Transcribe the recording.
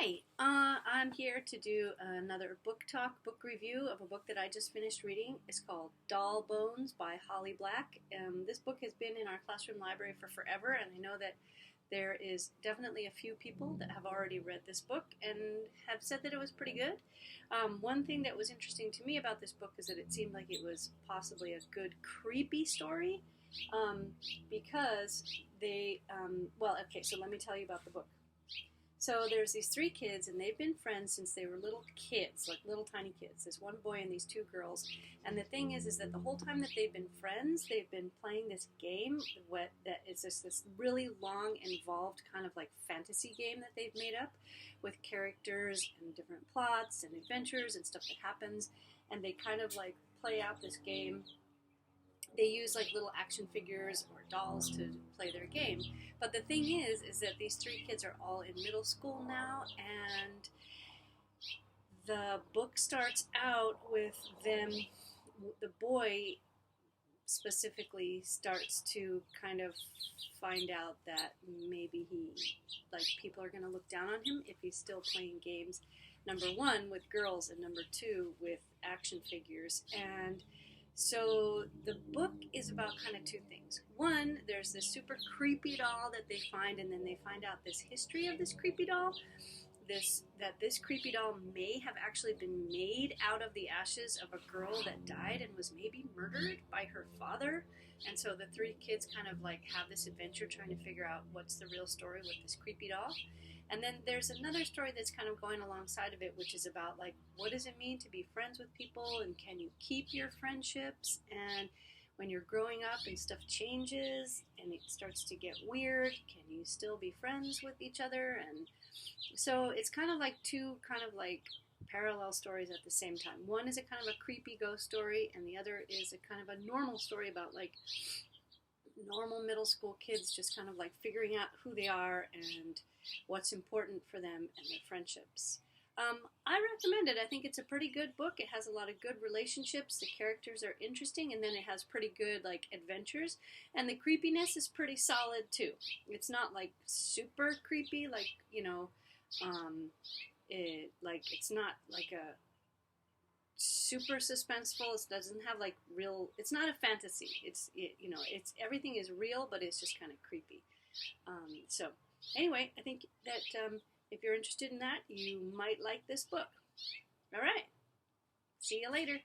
Hi, I'm here to do another book talk, book review of a book that I just finished reading. It's called Doll Bones by Holly Black. This book has been in our classroom library for forever, and I know that there is definitely a few people that have already read this book and have said that it was pretty good. One thing that was interesting to me about this book is that it seemed like it was possibly a good creepy story um, because okay, so let me tell you about the book. So there's these three kids, and they've been friends since they were little kids, like little tiny kids. There's one boy and these two girls. And the thing is that the whole time that they've been friends, they've been playing this game that is just this really long, involved kind of like fantasy game that they've made up with characters and different plots and adventures and stuff that happens. And they kind of like play out this game. They use like little action figures or dolls to play their game. But the thing is that these three kids are all in middle school now, and the book starts out with them. The boy specifically starts to kind of find out that maybe people are going to look down on him if he's still playing games. Number one, with girls, and number two, with action figures. And so the book is about kind of two things. One, there's this super creepy doll that they find, and then they find out this history of this creepy doll. This creepy doll may have actually been made out of the ashes of a girl that died and was maybe murdered by her father. And so the three kids kind of like have this adventure trying to figure out what's the real story with this creepy doll. And then there's another story that's kind of going alongside of it, which is about like, what does it mean to be friends with people, and can you keep your friendships? And when you're growing up and stuff changes and it starts to get weird, can you still be friends with each other? And so it's kind of like two kind of like parallel stories at the same time. One is a kind of a creepy ghost story, and the other is a kind of a normal story about like normal middle school kids just kind of like figuring out who they are and what's important for them and their friendships. I recommend it. I think it's a pretty good book. It has a lot of good relationships. The characters are interesting, and then it has pretty good like adventures, and the creepiness is pretty solid too. It's not like super creepy, like it's not like a super suspenseful. It doesn't have like real. It's not a fantasy. It's everything is real, but it's just kind of creepy. So anyway, I think that if you're interested in that, you might like this book. All right. See you later.